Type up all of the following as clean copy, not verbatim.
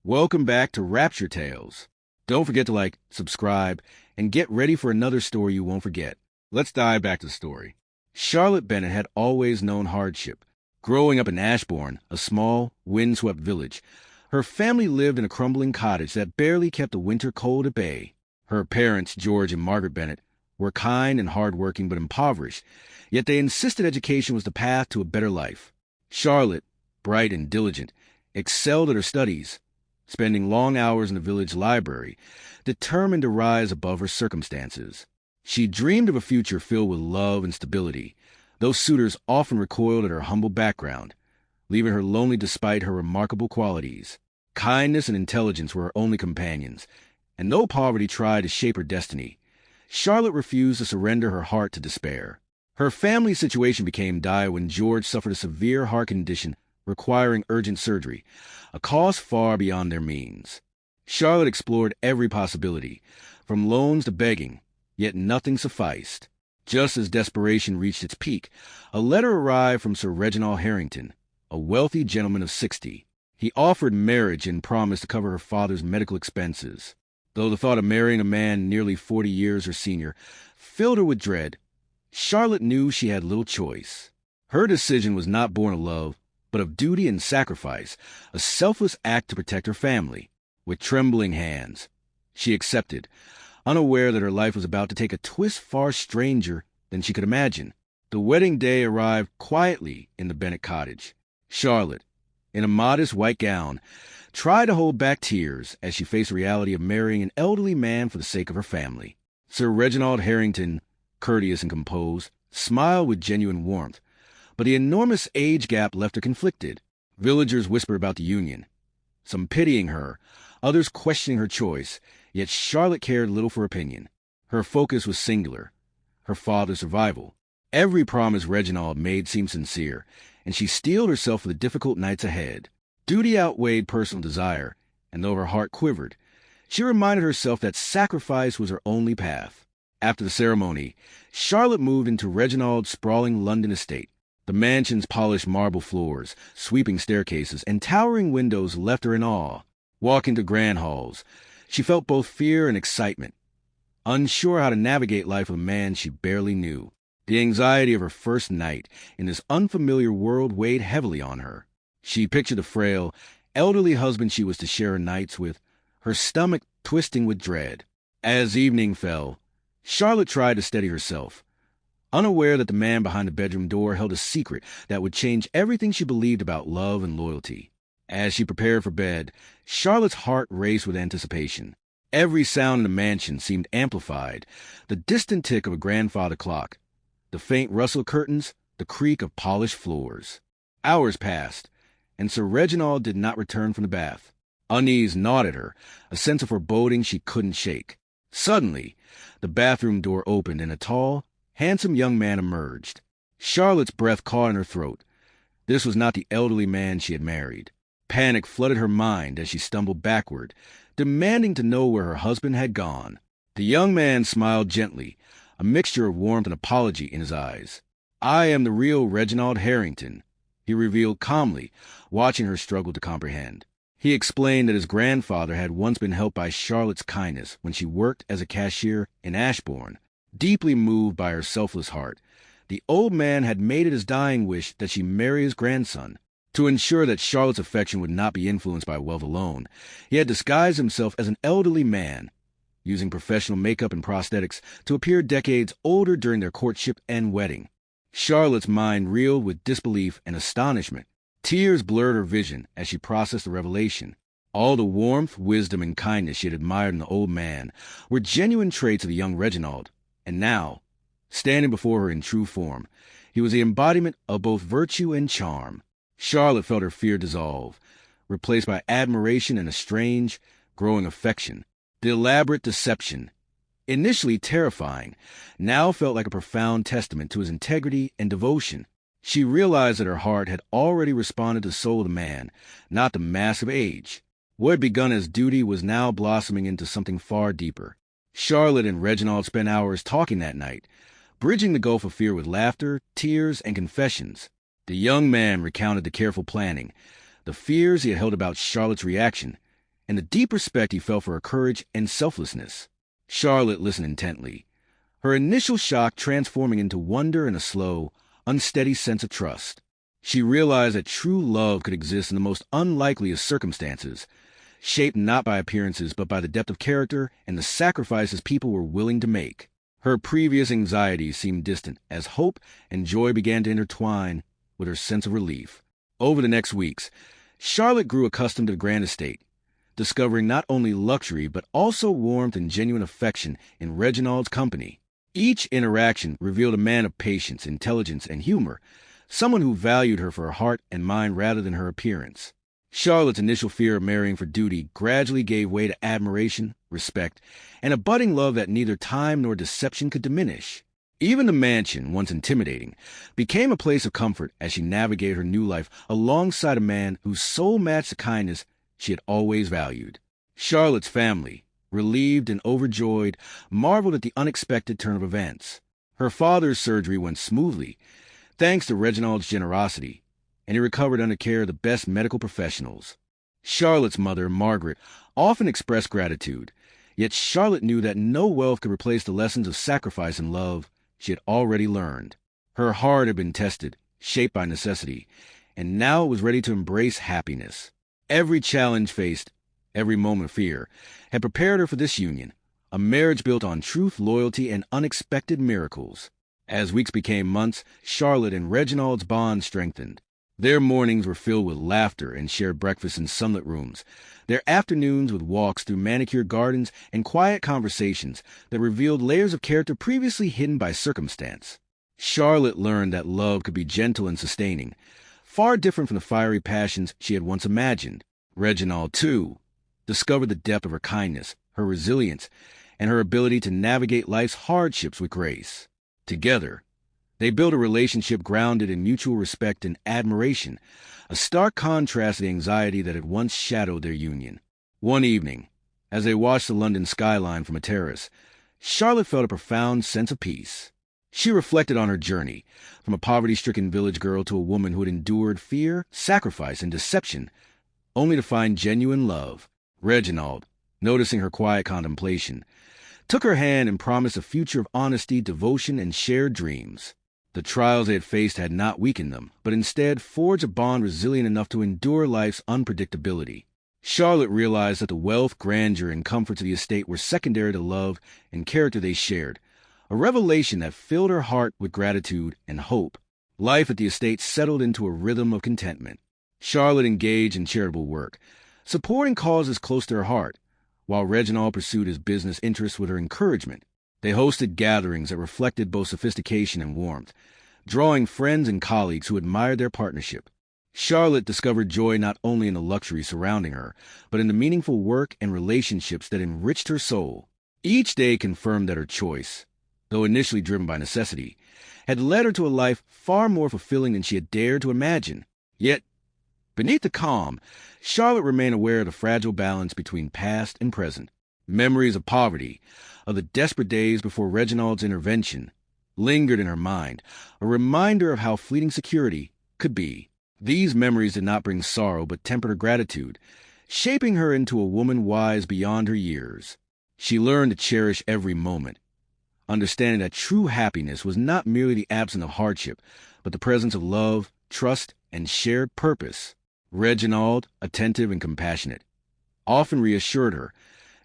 Welcome back to Rapture Tales. Don't forget to like, subscribe, and get ready for another story you won't forget. Let's dive back to the story. Charlotte Bennet had always known hardship. Growing up in Ashbourne, a small, windswept village, her family lived in a crumbling cottage that barely kept the winter cold at bay. Her parents, George and Margaret Bennet, were kind and hardworking but impoverished, yet they insisted education was the path to a better life. Charlotte, bright and diligent, excelled at her studies, spending long hours in the village library, determined to rise above her circumstances. She dreamed of a future filled with love and stability, though suitors often recoiled at her humble background, leaving her lonely despite her remarkable qualities. Kindness and intelligence were her only companions, and though poverty tried to shape her destiny, Charlotte refused to surrender her heart to despair. Her family situation became dire when George suffered a severe heart condition requiring urgent surgery, a cost far beyond their means. Charlotte explored every possibility, from loans to begging, yet nothing sufficed. Just as desperation reached its peak, a letter arrived from Sir Reginald Harrington, a wealthy gentleman of 60. He offered marriage and promised to cover her father's medical expenses. Though the thought of marrying a man nearly 40 years her senior filled her with dread, Charlotte knew she had little choice. Her decision was not born of love, but of duty and sacrifice, a selfless act to protect her family. With trembling hands, she accepted, unaware that her life was about to take a twist far stranger than she could imagine. The wedding day arrived quietly in the Bennet cottage. Charlotte, in a modest white gown, tried to hold back tears as she faced the reality of marrying an elderly man for the sake of her family. Sir Reginald Harrington, courteous and composed, smiled with genuine warmth, but the enormous age gap left her conflicted. Villagers whispered about the union, some pitying her, others questioning her choice, yet Charlotte cared little for opinion. Her focus was singular, her father's survival. Every promise Reginald made seemed sincere, and she steeled herself for the difficult nights ahead. Duty outweighed personal desire, and though her heart quivered, she reminded herself that sacrifice was her only path. After the ceremony, Charlotte moved into Reginald's sprawling London estate. The mansion's polished marble floors, sweeping staircases, and towering windows left her in awe. Walking to grand halls, she felt both fear and excitement, unsure how to navigate life with a man she barely knew. The anxiety of her first night in this unfamiliar world weighed heavily on her. She pictured the frail, elderly husband she was to share her nights with, her stomach twisting with dread. As evening fell, Charlotte tried to steady herself, unaware that the man behind the bedroom door held a secret that would change everything she believed about love and loyalty. As she prepared for bed, Charlotte's heart raced with anticipation. Every sound in the mansion seemed amplified, the distant tick of a grandfather clock, the faint rustle of curtains, the creak of polished floors. Hours passed, and Sir Reginald did not return from the bath. Unease gnawed at her, a sense of foreboding she couldn't shake. Suddenly, the bathroom door opened and a tall, handsome young man emerged. Charlotte's breath caught in her throat. This was not the elderly man she had married. Panic flooded her mind as she stumbled backward, demanding to know where her husband had gone. The young man smiled gently, a mixture of warmth and apology in his eyes. "I am the real Reginald Harrington," he revealed calmly, watching her struggle to comprehend. He explained that his grandfather had once been helped by Charlotte's kindness when she worked as a cashier in Ashbourne. Deeply moved by her selfless heart, the old man had made it his dying wish that she marry his grandson. To ensure that Charlotte's affection would not be influenced by wealth alone, he had disguised himself as an elderly man, using professional makeup and prosthetics to appear decades older during their courtship and wedding. Charlotte's mind reeled with disbelief and astonishment. Tears blurred her vision as she processed the revelation. All the warmth, wisdom, and kindness she had admired in the old man were genuine traits of the young Reginald. And now, standing before her in true form, he was the embodiment of both virtue and charm. Charlotte felt her fear dissolve, replaced by admiration and a strange, growing affection. The elaborate deception, initially terrifying, now felt like a profound testament to his integrity and devotion. She realized that her heart had already responded to the soul of the man, not the mass of age. What had begun as duty was now blossoming into something far deeper. Charlotte and Reginald spent hours talking that night, bridging the gulf of fear with laughter, tears, and confessions. The young man recounted the careful planning, the fears he had held about Charlotte's reaction, and the deep respect he felt for her courage and selflessness. Charlotte listened intently, her initial shock transforming into wonder and a slow, unsteady sense of trust. She realized that true love could exist in the most unlikely of circumstances, shaped not by appearances but by the depth of character and the sacrifices people were willing to make. Her previous anxieties seemed distant as hope and joy began to intertwine with her sense of relief. Over the next weeks, Charlotte grew accustomed to the grand estate, discovering not only luxury but also warmth and genuine affection in Reginald's company. Each interaction revealed a man of patience, intelligence, and humor, someone who valued her for her heart and mind rather than her appearance. Charlotte's initial fear of marrying for duty gradually gave way to admiration, respect, and a budding love that neither time nor deception could diminish. Even the mansion, once intimidating, became a place of comfort as she navigated her new life alongside a man whose soul matched the kindness she had always valued. Charlotte's family, relieved and overjoyed, marveled at the unexpected turn of events. Her father's surgery went smoothly, thanks to Reginald's generosity, and he recovered under care of the best medical professionals. Charlotte's mother, Margaret, often expressed gratitude, yet Charlotte knew that no wealth could replace the lessons of sacrifice and love she had already learned. Her heart had been tested, shaped by necessity, and now it was ready to embrace happiness. Every challenge faced, every moment of fear, had prepared her for this union, a marriage built on truth, loyalty, and unexpected miracles. As weeks became months, Charlotte and Reginald's bond strengthened. Their mornings were filled with laughter and shared breakfasts in sunlit rooms, their afternoons with walks through manicured gardens and quiet conversations that revealed layers of character previously hidden by circumstance. Charlotte learned that love could be gentle and sustaining, far different from the fiery passions she had once imagined. Reginald, too, discovered the depth of her kindness, her resilience, and her ability to navigate life's hardships with grace. Together, they built a relationship grounded in mutual respect and admiration, a stark contrast to the anxiety that had once shadowed their union. One evening, as they watched the London skyline from a terrace, Charlotte felt a profound sense of peace. She reflected on her journey, from a poverty-stricken village girl to a woman who had endured fear, sacrifice, and deception, only to find genuine love. Reginald, noticing her quiet contemplation, took her hand and promised a future of honesty, devotion, and shared dreams. The trials they had faced had not weakened them, but instead forged a bond resilient enough to endure life's unpredictability. Charlotte realized that the wealth, grandeur, and comforts of the estate were secondary to love and character they shared, a revelation that filled her heart with gratitude and hope. Life at the estate settled into a rhythm of contentment. Charlotte engaged in charitable work, supporting causes close to her heart, while Reginald pursued his business interests with her encouragement. They hosted gatherings that reflected both sophistication and warmth, drawing friends and colleagues who admired their partnership. Charlotte discovered joy not only in the luxury surrounding her, but in the meaningful work and relationships that enriched her soul. Each day confirmed that her choice, though initially driven by necessity, had led her to a life far more fulfilling than she had dared to imagine. Yet, beneath the calm, Charlotte remained aware of the fragile balance between past and present. Memories of poverty, of the desperate days before Reginald's intervention, lingered in her mind, a reminder of how fleeting security could be. These memories did not bring sorrow but tempered her gratitude, shaping her into a woman wise beyond her years. She learned to cherish every moment, understanding that true happiness was not merely the absence of hardship, but the presence of love, trust, and shared purpose. Reginald, attentive and compassionate, often reassured her,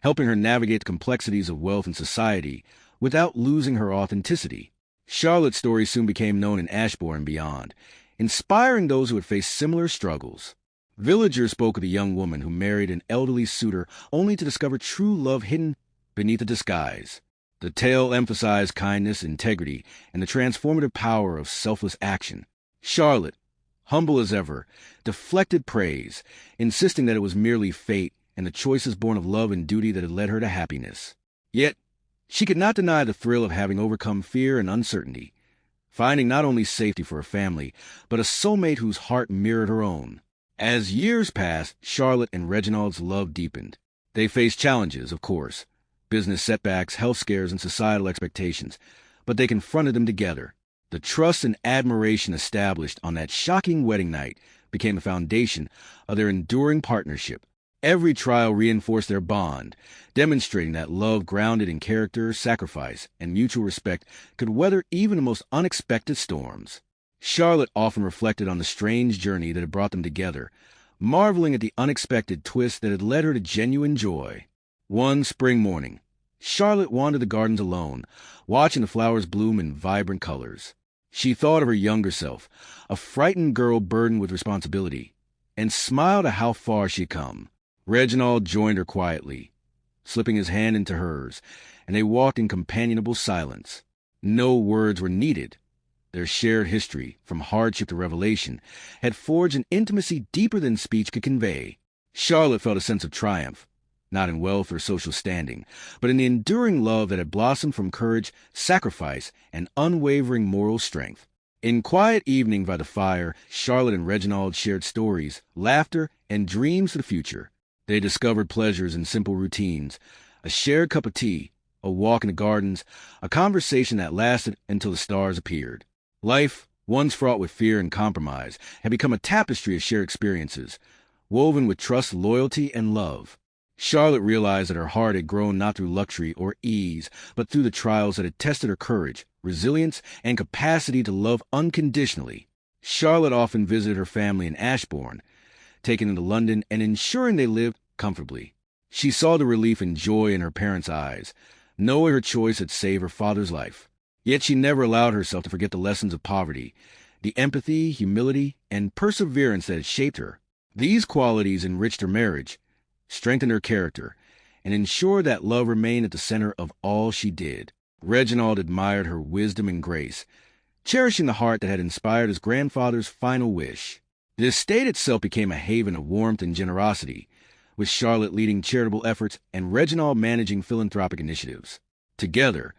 helping her navigate the complexities of wealth and society without losing her authenticity. Charlotte's story soon became known in Ashbourne and beyond, inspiring those who had faced similar struggles. Villagers spoke of the young woman who married an elderly suitor only to discover true love hidden beneath a disguise. The tale emphasized kindness, integrity, and the transformative power of selfless action. Charlotte, humble as ever, deflected praise, insisting that it was merely fate and the choices born of love and duty that had led her to happiness. Yet, she could not deny the thrill of having overcome fear and uncertainty, finding not only safety for her family, but a soulmate whose heart mirrored her own. As years passed, Charlotte and Reginald's love deepened. They faced challenges, of course, business setbacks, health scares, and societal expectations, but they confronted them together. The trust and admiration established on that shocking wedding night became the foundation of their enduring partnership. Every trial reinforced their bond, demonstrating that love grounded in character, sacrifice, and mutual respect could weather even the most unexpected storms. Charlotte often reflected on the strange journey that had brought them together, marveling at the unexpected twist that had led her to genuine joy. One spring morning, Charlotte wandered the gardens alone, watching the flowers bloom in vibrant colors. She thought of her younger self, a frightened girl burdened with responsibility, and smiled at how far she had come. Reginald joined her quietly, slipping his hand into hers, and they walked in companionable silence. No words were needed. Their shared history, from hardship to revelation, had forged an intimacy deeper than speech could convey. Charlotte felt a sense of triumph, not in wealth or social standing, but in the enduring love that had blossomed from courage, sacrifice, and unwavering moral strength. In quiet evening by the fire, Charlotte and Reginald shared stories, laughter, and dreams for the future. They discovered pleasures in simple routines, a shared cup of tea, a walk in the gardens, a conversation that lasted until the stars appeared. Life, once fraught with fear and compromise, had become a tapestry of shared experiences, woven with trust, loyalty, and love. Charlotte realized that her heart had grown not through luxury or ease, but through the trials that had tested her courage, resilience, and capacity to love unconditionally. Charlotte often visited her family in Ashbourne, taking them to London and ensuring they lived comfortably. She saw the relief and joy in her parents' eyes, knowing her choice had saved her father's life. Yet she never allowed herself to forget the lessons of poverty, the empathy, humility, and perseverance that had shaped her. These qualities enriched her marriage, strengthened her character, and ensured that love remained at the center of all she did. Reginald admired her wisdom and grace, cherishing the heart that had inspired his grandfather's final wish. The estate itself became a haven of warmth and generosity, with Charlotte leading charitable efforts and Reginald managing philanthropic initiatives. Together,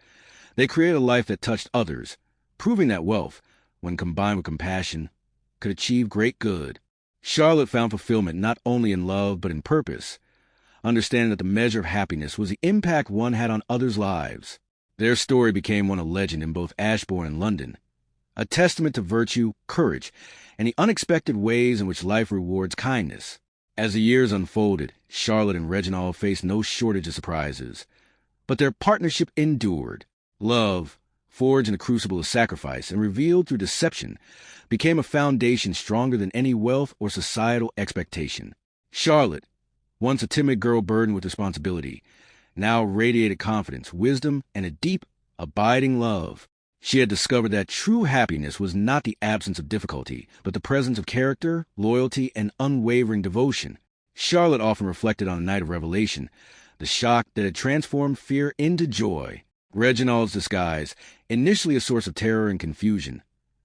they created a life that touched others, proving that wealth, when combined with compassion, could achieve great good. Charlotte found fulfillment not only in love but in purpose, understanding that the measure of happiness was the impact one had on others' lives. Their story became one of legend in both Ashbourne and London, a testament to virtue, courage, and the unexpected ways in which life rewards kindness. As the years unfolded, Charlotte and Reginald faced no shortage of surprises, but their partnership endured. Love, forged in the crucible of sacrifice and revealed through deception, became a foundation stronger than any wealth or societal expectation. Charlotte, once a timid girl burdened with responsibility, now radiated confidence, wisdom, and a deep, abiding love. She had discovered that true happiness was not the absence of difficulty, but the presence of character, loyalty, and unwavering devotion. Charlotte often reflected on the night of revelation, the shock that had transformed fear into joy. Reginald's disguise, initially a source of terror and confusion,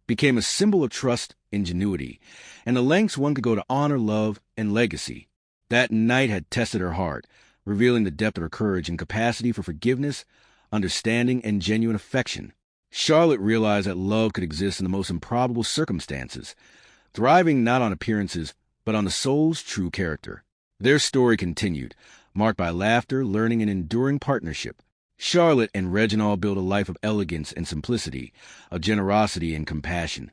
became a symbol of trust, ingenuity, and the lengths one could go to honor love and legacy. That night had tested her heart, revealing the depth of her courage and capacity for forgiveness, understanding, and genuine affection. Charlotte realized that love could exist in the most improbable circumstances, thriving not on appearances, but on the soul's true character. Their story continued, marked by laughter, learning, and enduring partnership. Charlotte and Reginald built a life of elegance and simplicity, of generosity and compassion,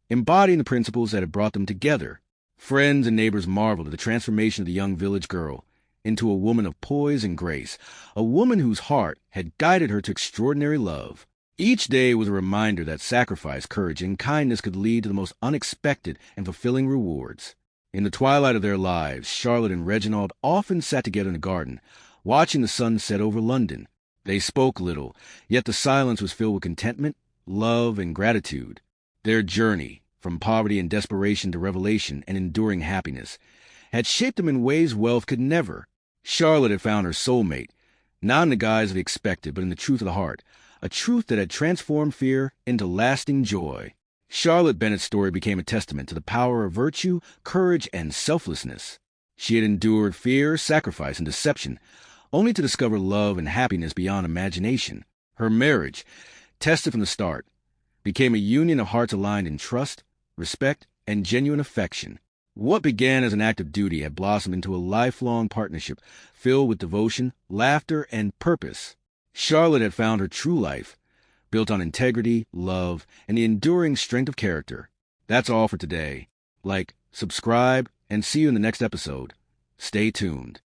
embodying the principles that had brought them together. Friends and neighbors marveled at the transformation of the young village girl into a woman of poise and grace, a woman whose heart had guided her to extraordinary love. Each day was a reminder that sacrifice, courage, and kindness could lead to the most unexpected and fulfilling rewards. In the twilight of their lives, Charlotte and Reginald often sat together in the garden, watching the sun set over London. They spoke little, yet the silence was filled with contentment, love, and gratitude. Their journey, from poverty and desperation to revelation and enduring happiness, had shaped them in ways wealth could never. Charlotte had found her soulmate, not in the guise of the expected, but in the truth of the heart, a truth that had transformed fear into lasting joy. Charlotte Bennet's story became a testament to the power of virtue, courage, and selflessness. She had endured fear, sacrifice, and deception, only to discover love and happiness beyond imagination. Her marriage, tested from the start, became a union of hearts aligned in trust, respect, and genuine affection. What began as an act of duty had blossomed into a lifelong partnership filled with devotion, laughter, and purpose. Charlotte had found her true life, built on integrity, love, and the enduring strength of character. That's all for today. Like, subscribe, and see you in the next episode. Stay tuned.